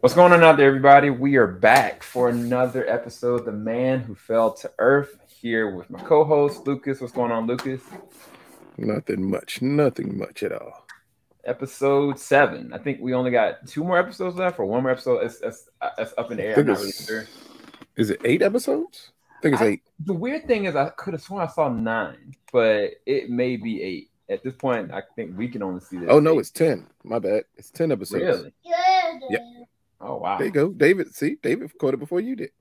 What's going on out there, everybody? We are back for another episode of The Man Who Fell to Earth, here with my co-host, Lucas. What's going on, Lucas? Nothing much at all. Episode 7. I think we only got 2 more episodes left, or 1 more episode. It's up in the air. I'm not really sure. Is it 8 episodes? I think it's 8. The weird thing is I could have sworn I saw 9, but it may be 8. At this point, I think we can only see that. Oh, no, it's 10. My bad. It's 10 episodes. Really? Yep. Oh, wow. There you go. David, see? David caught it before you did.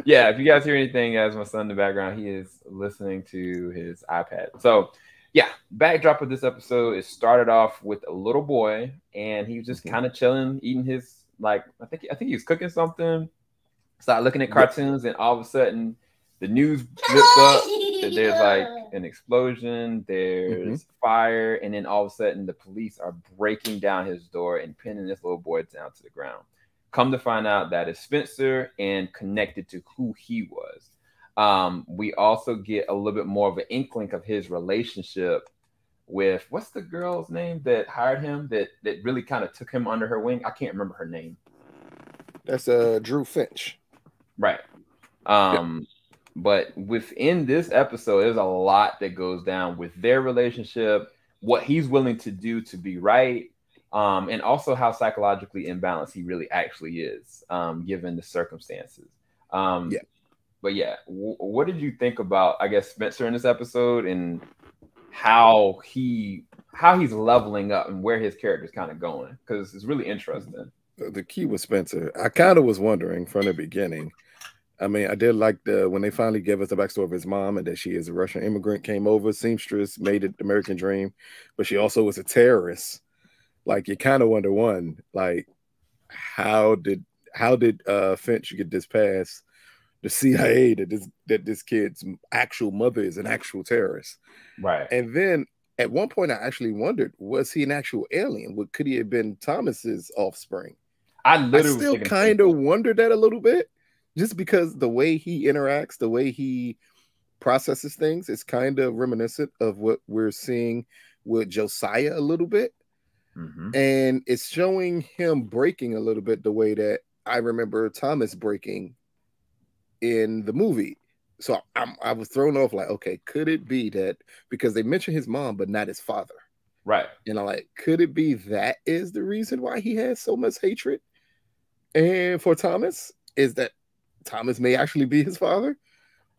Yeah, if you guys hear anything as my son in the background, he is listening to his iPad. So, yeah, backdrop of this episode is started off with a little boy, and he was just kind of chilling, eating his, I think he was cooking something, started looking at cartoons, and all of a sudden, the news flips up that there's like an explosion, there's fire, and then all of a sudden the police are breaking down his door and pinning this little boy down to the ground. Come to find out that is Spencer and connected to who he was. We also get a little bit more of an inkling of his relationship with, what's the girl's name that hired him, that really kind of took him under her wing? I can't remember her name. That's Drew Finch. Right. But within this episode, there's a lot that goes down with their relationship, what he's willing to do to be right, and also how psychologically imbalanced he really actually is, given the circumstances. But yeah, what did you think about, I guess, Spencer in this episode, and how he's leveling up and where his character's kind of going? Because it's really interesting. The key with Spencer, I kind of was wondering from the beginning. I mean, I did like when they finally gave us the backstory of his mom and that she is a Russian immigrant, came over, seamstress, made it the American dream, but she also was a terrorist. Like, you kind of wonder, how did Finch get this past the CIA that this kid's actual mother is an actual terrorist? Right. And then at one point I actually wondered, was he an actual alien? Could he have been Thomas's offspring? I still kind of wondered that a little bit. Just because the way he interacts, the way he processes things, is kind of reminiscent of what we're seeing with Josiah a little bit. And it's showing him breaking a little bit the way that I remember Thomas breaking in the movie. So I was thrown off like, okay, could it be that because they mentioned his mom, but not his father? Right. And I'm like, could it be that is the reason why he has so much hatred? And for Thomas, is that Thomas may actually be his father?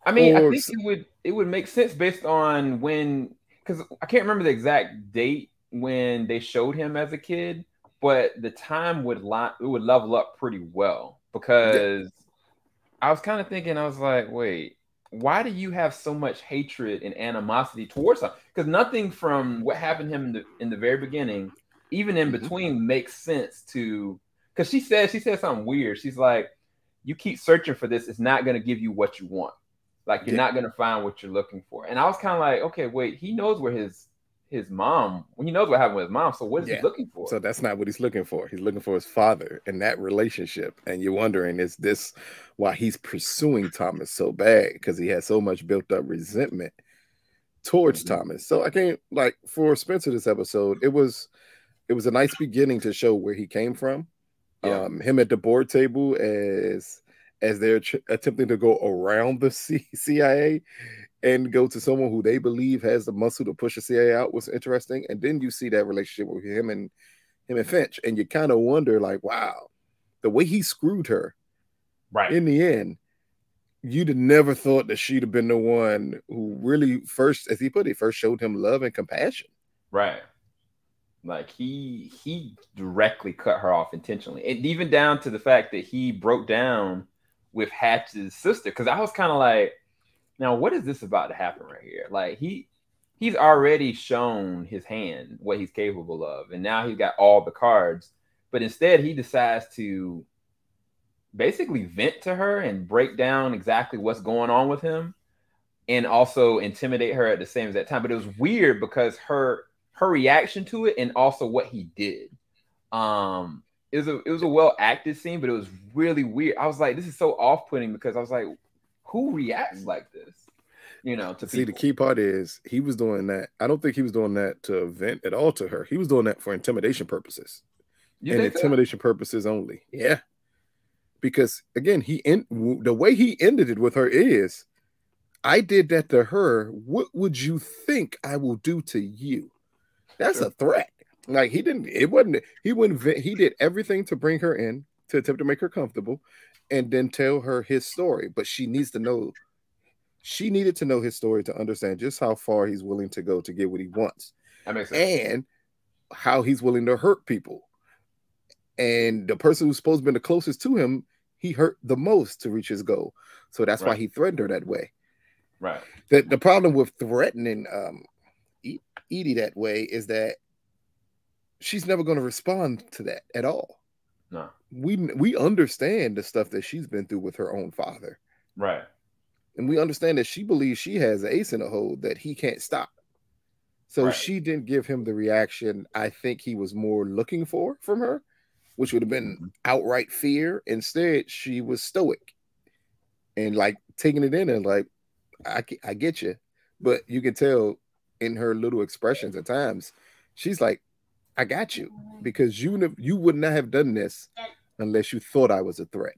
I mean, I think it would make sense based on when, because I can't remember the exact date when they showed him as a kid, but the time would level up pretty well, because I was kind of thinking, I was like, wait, why do you have so much hatred and animosity towards him? Because nothing from what happened to him in the very beginning, even in between, makes sense to, because she said something weird. She's like, you keep searching for this, it's not going to give you what you want. Like, you're not going to find what you're looking for. And I was kind of like, okay, wait, he knows where his mom, when he knows what happened with his mom, so what is he looking for? So that's not what he's looking for. He's looking for his father and that relationship. And you're wondering, is this why he's pursuing Thomas so bad? Because he has so much built up resentment towards Thomas. So I can't, for Spencer this episode, it was a nice beginning to show where he came from. Him at the board table as they're attempting to go around the CIA and go to someone who they believe has the muscle to push the CIA out was interesting. And then you see that relationship with him and Finch, and you kind of wonder, like, wow, the way he screwed her. Right. In the end, you'd have never thought that she'd have been the one who really first, as he put it, first showed him love and compassion. Right. Like, he directly cut her off intentionally. And even down to the fact that he broke down with Hatch's sister. Because I was kind of like, now, what is this about to happen right here? Like, he's already shown his hand, what he's capable of. And now he's got all the cards. But instead, he decides to basically vent to her and break down exactly what's going on with him. And also intimidate her at the same exact time. But it was weird because her reaction to it, and also what he did. It was a well acted scene, but it was really weird. I was like, this is so off putting, because I was like, who reacts like this? To see, the key part is he was doing that. I don't think he was doing that to vent at all to her. He was doing that for intimidation purposes. You and think so? intimidation purposes only. Yeah, because again, the way he ended it with her is, I did that to her. What would you think I will do to you? That's True. a threat. Like he didn't. It wasn't. He wouldn't. He did everything to bring her in to attempt to make her comfortable, and then tell her his story. But she needs to know. She needed to know his story to understand just how far he's willing to go to get what he wants, That makes sense. and how he's willing to hurt people. And the person who's supposed to be the closest to him, he hurt the most to reach his goal. So that's why Right. he threatened her that way. Right. The problem with threatening Edie that way is that she's never going to respond to that at all. No. We understand the stuff that she's been through with her own father. Right. And we understand that she believes she has an ace in the hole that he can't stop. So Right. she didn't give him the reaction I think he was more looking for from her, which would have been outright fear. Instead, she was stoic and like taking it in and like, I get you. But you can tell in her little expressions at times, she's like, I got you, because you would not have done this unless you thought I was a threat.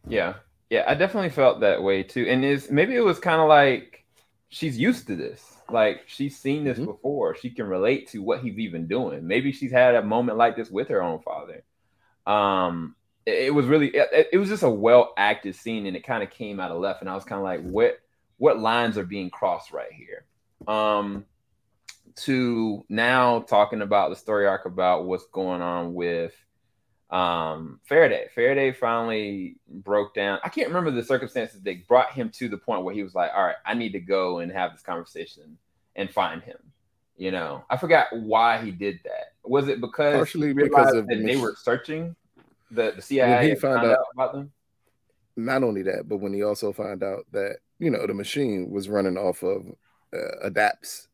Yeah. Yeah, I definitely felt that way too. And maybe it was kind of like she's used to this. Like she's seen this before. She can relate to what he's even doing. Maybe she's had a moment like this with her own father. It was really it was just a well acted scene, and it kind of came out of left. And I was kind of like, what lines are being crossed right here? To now talking about the story arc about what's going on with Faraday. Faraday finally broke down. I can't remember the circumstances that brought him to the point where he was like, all right, I need to go and have this conversation and find him. You know, I forgot why he did that. Was it because partially he realized because of that they were searching the CIA when he and found found out out about them? not only that, but when he also found out that, the machine was running off of adapts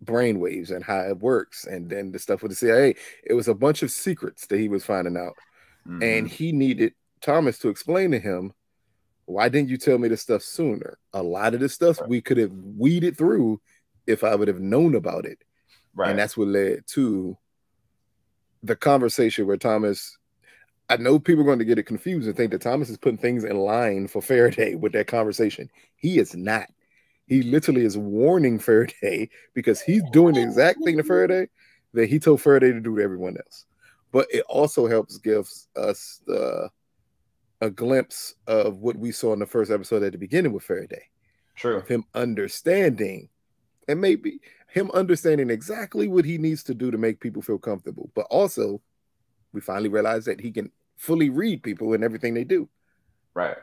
brainwaves and how it works, and then the stuff with the CIA, it was a bunch of secrets that he was finding out. And he needed Thomas to explain to him, why didn't you tell me this stuff sooner? A lot of this stuff we could have weeded through if I would have known about it. Right. And that's what led to the conversation where Thomas, I know people are going to get it confused and think that Thomas is putting things in line for Faraday with that conversation. He is not. He literally is warning Faraday because he's doing the exact thing to Faraday that he told Faraday to do to everyone else. But it also helps give us a glimpse of what we saw in the first episode at the beginning with Faraday. True. Of him understanding, and maybe him understanding exactly what he needs to do to make people feel comfortable. But also, we finally realized that he can fully read people and everything they do. Right.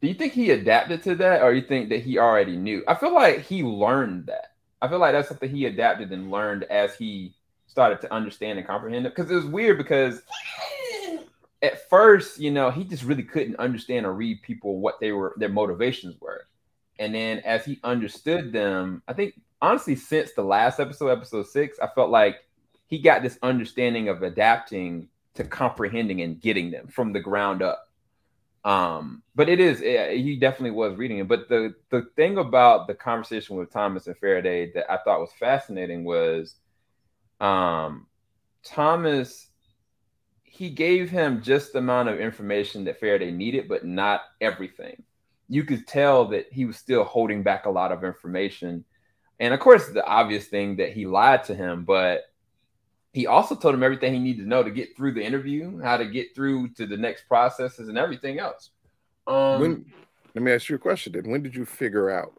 Do you think he adapted to that, or you think that he already knew? I feel like he learned that. I feel like that's something he adapted and learned as he started to understand and comprehend it. Because it was weird because at first, he just really couldn't understand or read people, what their motivations were. And then as he understood them, I think honestly, since the last episode 6, I felt like he got this understanding of adapting to comprehending and getting them from the ground up. But he definitely was reading it. But the thing about the conversation with Thomas and Faraday that I thought was fascinating was Thomas, he gave him just the amount of information that Faraday needed, but not everything. You could tell that he was still holding back a lot of information. And of course, the obvious thing that he lied to him, but he also told him everything he needed to know to get through the interview, how to get through to the next processes and everything else. Let me ask you a question then. When did you figure out?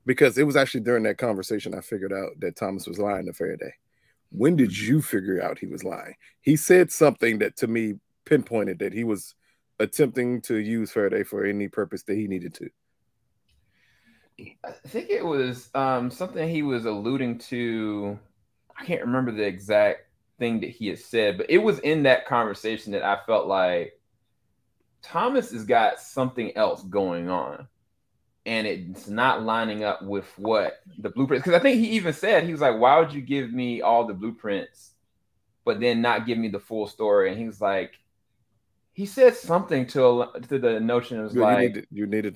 Because it was actually during that conversation I figured out that Thomas was lying to Faraday. When did you figure out he was lying? He said something that to me pinpointed that he was attempting to use Faraday for any purpose that he needed to. I think it was something he was alluding to. I can't remember the exact thing that he had said, but it was in that conversation that I felt like Thomas has got something else going on, and it's not lining up with what the blueprints. Because I think he even said, he was like, "Why would you give me all the blueprints, but then not give me the full story?" And he was like, he said something to the notion of like, you needed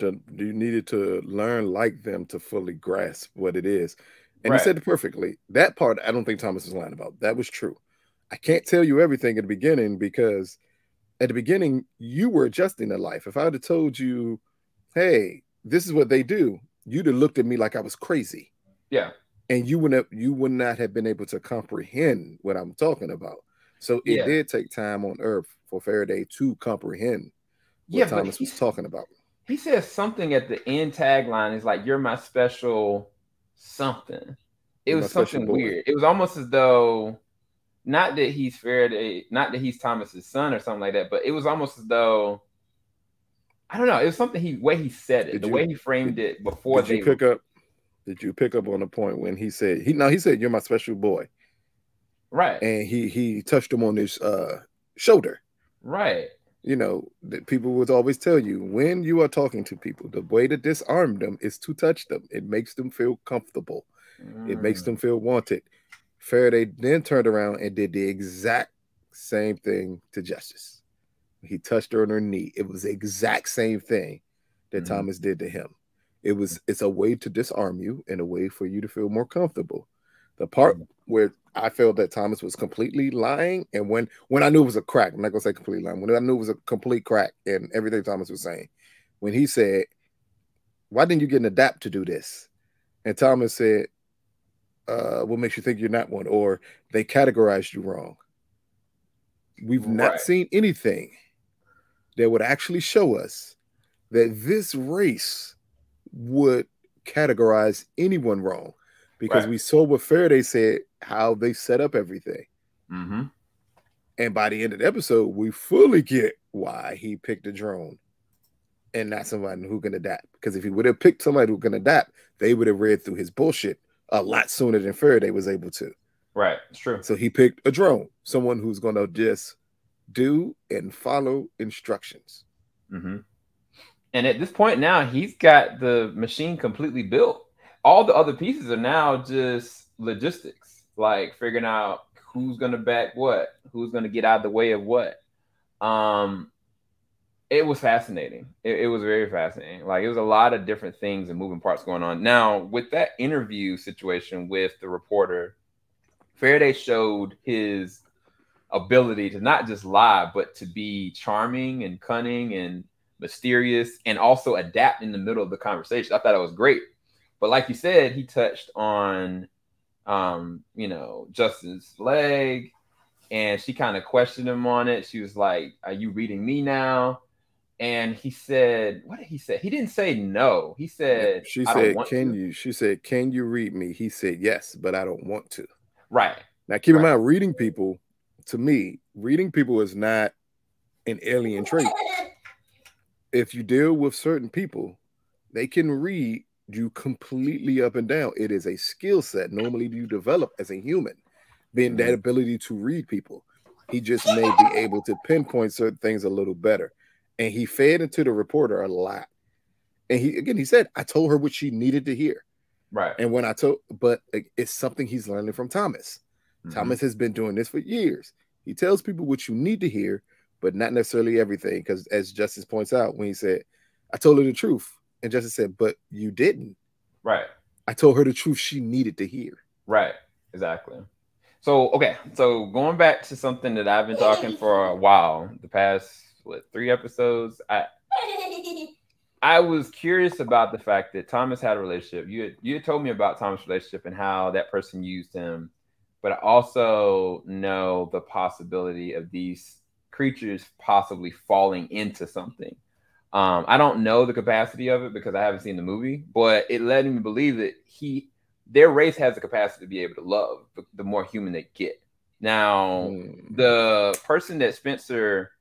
to learn like them to fully grasp what it is. And right. He said it perfectly. That part I don't think Thomas was lying about. That was true. I can't tell you everything at the beginning because at the beginning you were adjusting to life. If I had told you, hey, this is what they do, you'd have looked at me like I was crazy. Yeah. And you would not have been able to comprehend what I'm talking about. So it Yeah. did take time on Earth for Faraday to comprehend what Yeah, but Thomas was talking about. he says something at the end tagline is like, "You're my special something." It You're my was special something boy. weird. It was almost as though not that he's Faraday, not that he's Thomas's son or something like that, but it was almost as though I don't know. It was something way he said it, the way he framed it before did you they pick up? Did you pick up on the point when he said he said you're my special boy, right, and he touched him on his shoulder. right. You know, that people would always tell you when you are talking to people, the way to disarm them is to touch them. It makes them feel comfortable. It makes them feel wanted. Faraday then turned around and did the exact same thing to Justice. He touched her on her knee. It was the exact same thing that Thomas did to him. It's a way to disarm you and a way for you to feel more comfortable. The part where I felt that Thomas was completely lying, and when I knew it was a crack, I'm not gonna say completely lying, when I knew it was a complete crack in everything Thomas was saying, when he said, "Why didn't you get an adapt to do this?" And Thomas said, "What makes you think you're not one?" Or they categorized you wrong. We've not seen anything that would actually show us that this race would categorize anyone wrong, because we saw what Faraday said, how they set up everything. And by the end of the episode, we fully get why he picked a drone and not somebody who can adapt. Because if he would have picked somebody who can adapt, they would have read through his bullshit a lot sooner than Faraday was able to. Right, it's true. So he picked a drone, someone who's going to just do and follow instructions. And at this point now, he's got the machine completely built. All the other pieces are now just logistics, like figuring out who's going to back what, who's going to get out of the way of what. It was fascinating. It was very fascinating. Like, it was a lot of different things and moving parts going on. Now, with that interview situation with the reporter, Faraday showed his ability to not just lie, but to be charming and cunning and mysterious and also adapt in the middle of the conversation. I thought it was great. But like you said, he touched on, Justin's leg, and she kind of questioned him on it. She was like, "Are you reading me now?" And he said, what did he say? He didn't say no. He said, she "I said, don't want can to." you? She said, "Can you read me?" He said, "Yes, but I don't want to." Right. Now, keep in mind, reading people, to me, reading people is not an alien trait. If you deal with certain people, they can read you completely up and down. It is a skill set normally you develop as a human, being that ability to read people. He just may be able to pinpoint certain things a little better. And he fed into the reporter a lot. And he said, "I told her what she needed to hear." Right. And but it's something he's learning from Thomas. Thomas has been doing this for years. He tells people what you need to hear, but not necessarily everything. Because as Justice points out, when he said, "I told her the truth," and Justice said, "But you didn't." Right. "I told her the truth she needed to hear." Right. Exactly. So, okay. So going back to something that I've been talking for a while, the past, 3 episodes, I was curious about the fact that Thomas had a relationship. You had told me about Thomas' relationship and how that person used him, but I also know the possibility of these creatures possibly falling into something. I don't know the capacity of it because I haven't seen the movie, but it led me to believe that their race has the capacity to be able to love the more human they get. Now, the person that Spencer,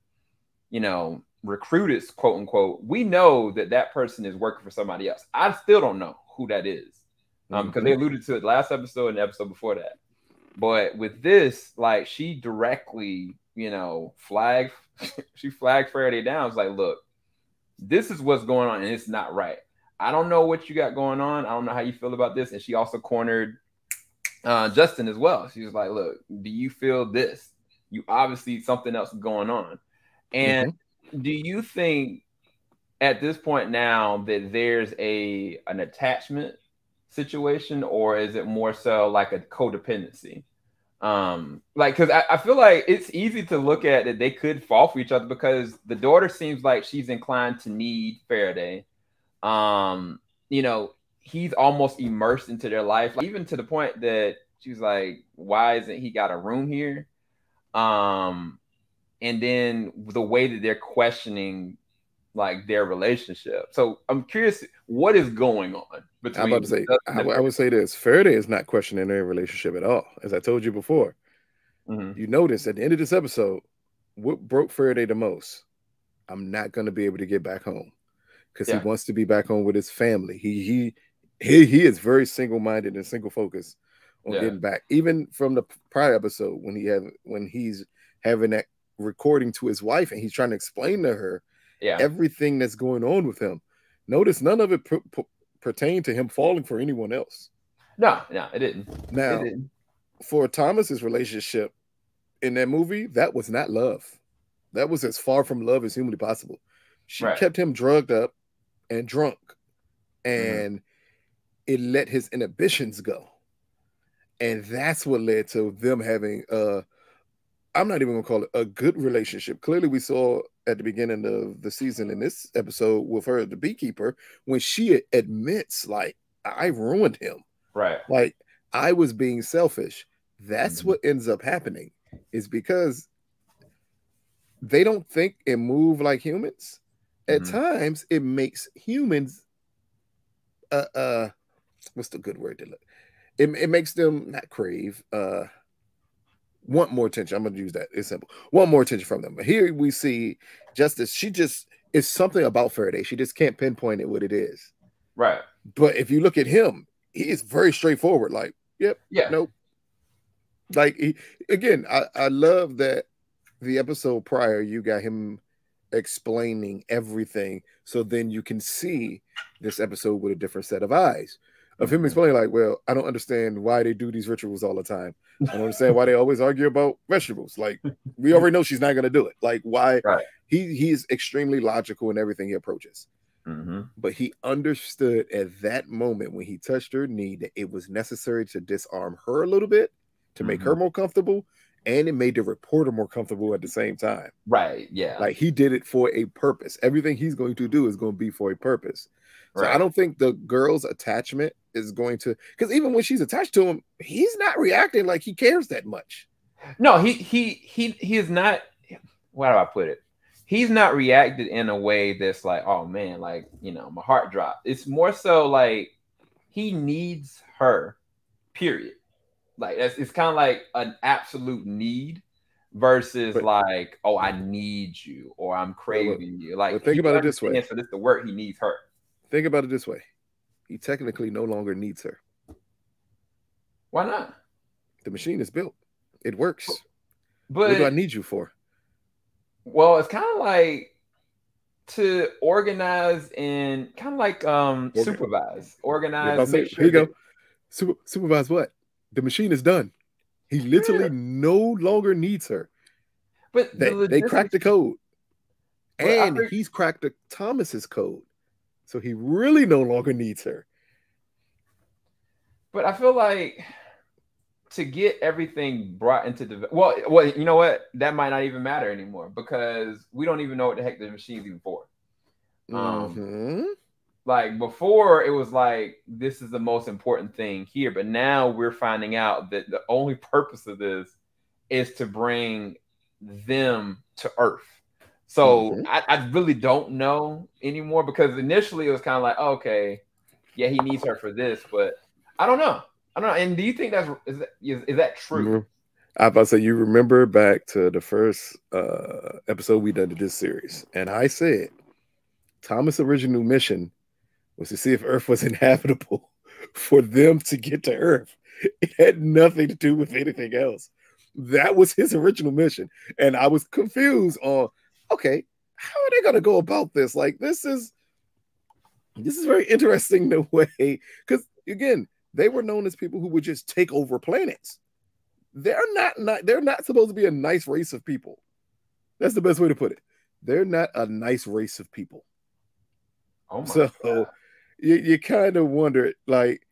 recruited, quote unquote, we know that person is working for somebody else. I still don't know who that is, because they alluded to it last episode and the episode before that. But with this, like, she directly, flagged Faraday down. It's like, look, this is what's going on, and it's not right. I don't know what you got going on. I don't know how you feel about this. And she also cornered Justin as well. She was like, look, do you feel this? You obviously something else is going on. And do you think at this point now that there's an attachment situation, or is it more so like a codependency? Like, because I feel like it's easy to look at that they could fall for each other because the daughter seems like she's inclined to need Faraday. Um, you know, he's almost immersed into their life, like, even to the point that she's like, "Why isn't he got a room here?" Um, and then the way that they're questioning like their relationship. So I'm curious, what is going on I'm about between to say, Dustin and I would say this: Faraday is not questioning their relationship at all. As I told you before, Mm-hmm. you notice at the end of this episode, what broke Faraday the most? I'm not going to be able to get back home because he Yeah, wants to be back home with his family. He is very single minded and single focused on yeah, getting back. Even from the prior episode when he's having that recording to his wife and he's trying to explain to her yeah. everything that's going on with him. Notice none of it pertained to him falling for anyone else. No, it didn't. It Now, didn't. for Thomas's relationship in that movie, that was not love. That was as far from love as humanly possible. She Right. kept him drugged up and drunk, Mm-hmm. and it let his inhibitions go. And that's what led to them having I'm not even gonna call it a good relationship. Clearly, we saw at the beginning of the season in this episode with her, the beekeeper, when she admits, like, I ruined him. Right. Like, I was being selfish. That's Mm-hmm. what ends up happening, is because they don't think and move like humans. At Mm-hmm. times, it makes humans what's the good word to look? It makes them not crave, want more attention. I'm going to use that. It's simple. Want more attention from them. But here we see Justice. She just is something about Faraday. She just can't pinpoint it what it is. Right. But if you look at him, he is very straightforward. Like, yep, Yeah. nope. Like again, I love that the episode prior you got him explaining everything, so then you can see this episode with a different set of eyes of him Mm-hmm. explaining, like, well, I don't understand why they do these rituals all the time. I don't understand why they always argue about vegetables. Like, we already know she's not going to do it. Like, why? Right. He is extremely logical in everything he approaches. Mm-hmm. But he understood at that moment when he touched her knee that it was necessary to disarm her a little bit to make Mm-hmm. her more comfortable, and it made the reporter more comfortable at the same time. Right. Yeah. Like, he did it for a purpose. Everything he's going to do is going to be for a purpose. So Right. I don't think the girl's attachment is going to, because even when she's attached to him, he's not reacting like he cares that much. No, he is not. How do I put it? He's not reacted in a way that's like, oh man, like, my heart dropped. It's more so like he needs her, period. Like, it's kind of like an absolute need versus But like, oh, I need you or I'm well, craving you. Like, think he about it this way. understands for this to work, he needs her. Think about it this way. He technically no longer needs her. Why not? The machine is built. It works. But what do I need you for? Well, it's kind of like to organize and kind of like supervise, organize, make Here sure you go. that Supervise what? The machine is done. He literally no longer needs her. But They cracked the code. And but he's cracked the Thomas's code. So he really no longer needs her. But I feel like to get everything brought into the well, you know what? That might not even matter anymore because we don't even know what the heck the machine's even for. Mm-hmm. Like before, it was like this is the most important thing here, but now we're finding out that the only purpose of this is to bring them to Earth. So I really don't know anymore because initially it was kind of like, oh, okay, yeah, he needs her for this, but I don't know. And do you think is that true? I was about to say, you remember back to the first episode we done to this series, and I said Thomas' original mission was to see if Earth was inhabitable for them to get to Earth. It had nothing to do with anything else. That was his original mission. And I was confused on, okay, how are they going to go about this? Like, this is very interesting the way, because again, they were known as people who would just take over planets. They're not supposed to be a nice race of people. That's the best way to put it. They're not a nice race of people. Oh my so God. you kind of wonder, like,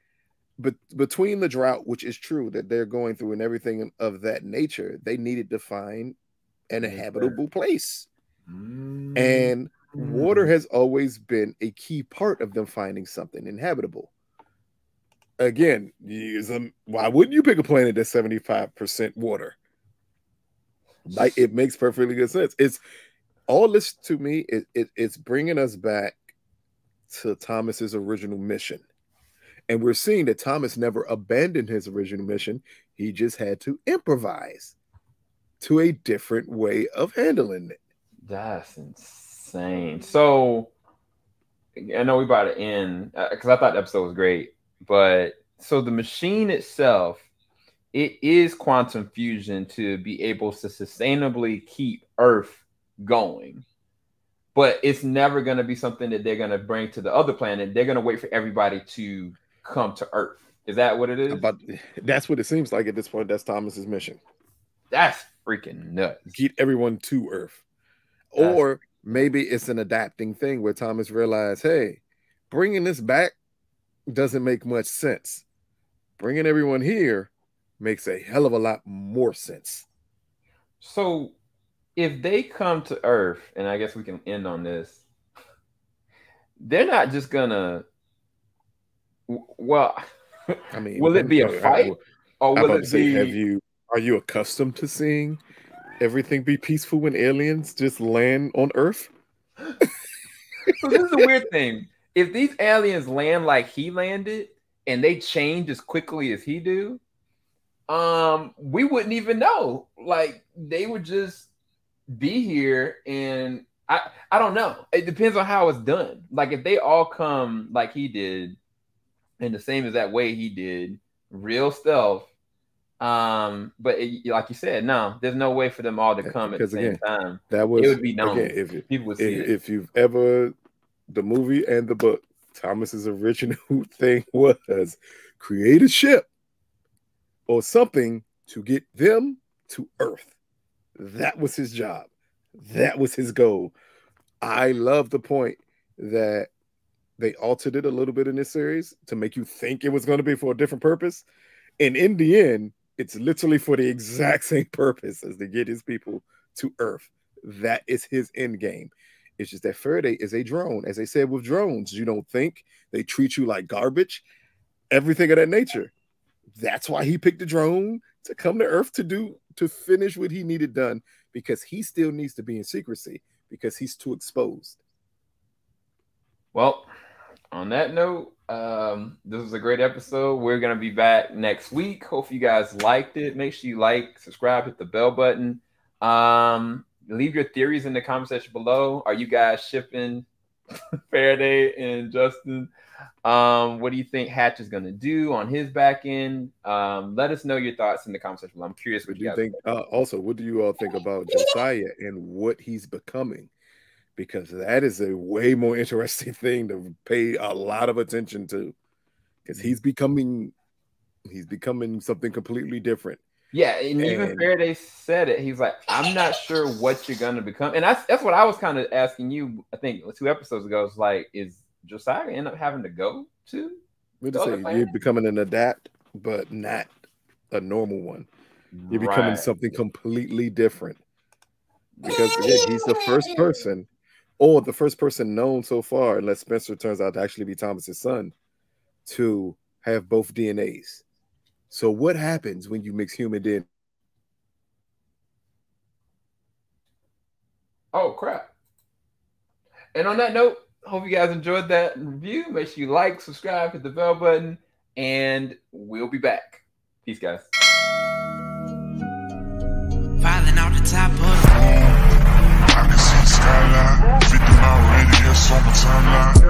but between the drought, which is true that they're going through and everything of that nature, they needed to find an habitable place. And water has always been a key part of them finding something inhabitable. Again, why wouldn't you pick a planet that's 75% water? Like, it makes perfectly good sense. It's all this to me. It's bringing us back to Thomas's original mission. And we're seeing that Thomas never abandoned his original mission. He just had to improvise to a different way of handling it. That's insane. So I know we about to end because I thought the episode was great. But so the machine itself, it is quantum fusion to be able to sustainably keep Earth going. But it's never going to be something that they're going to bring to the other planet. They're going to wait for everybody to come to Earth. Is that what it is? But that's what it seems like at this point. That's Thomas's mission. That's freaking nuts. Get everyone to Earth. Or maybe it's an adapting thing where Thomas realized, hey, bringing this back doesn't make much sense. Bringing everyone here makes a hell of a lot more sense. So if they come to Earth, and I guess we can end on this, they're not just gonna, well, I mean, will it be a fight? Or will it be... Are you accustomed to seeing everything be peaceful when aliens just land on Earth? So this is a weird thing. If these aliens land like he landed and they change as quickly as he do, we wouldn't even know. Like, they would just be here, and I don't know. It depends on how it's done. Like, if they all come like he did, in the same exact way he did, real stealth. But like you said, no, there's no way for them all to come at the same time. It would be known. People would see it. If you've ever, the movie and the book, Thomas's original thing was create a ship or something to get them to Earth. That was his job. That was his goal. I love the point that they altered it a little bit in this series to make you think it was going to be for a different purpose. And in the end, it's literally for the exact same purpose as to get his people to Earth. That is his end game. It's just that Faraday is a drone. As they said with drones, you don't think, they treat you like garbage, everything of that nature. That's why he picked the drone to come to Earth to finish what he needed done, because he still needs to be in secrecy because he's too exposed. Well, on that note, this was a great episode. We're going to be back next week. Hope you guys liked it. Make sure you like, subscribe, hit the bell button. Leave your theories in the comment section below. Are you guys shipping Faraday and Justin? What do you think Hatch is going to do on his back end? Let us know your thoughts in the comment section below. I'm curious what you guys think. Also, what do you all think about Josiah and what he's becoming? Because that is a way more interesting thing to pay a lot of attention to, because he's becoming something completely different. Yeah, and even Faraday said it. He's like, I'm not sure what you're going to become. And that's what I was kind of asking you, I think 2 episodes ago. It's like, is Josiah end up having to go to? You're becoming an adapt, but not a normal one. You're becoming something completely different. Because again, he's the first person, or the first person known so far, unless Spencer turns out to actually be Thomas's son, to have both DNAs. So what happens when you mix human DNA? Oh, crap. And on that note, hope you guys enjoyed that review. Make sure you like, subscribe, hit the bell button, and we'll be back. Peace, guys. Filing out the top of the I can see skyline, 50 mile radius on the timeline.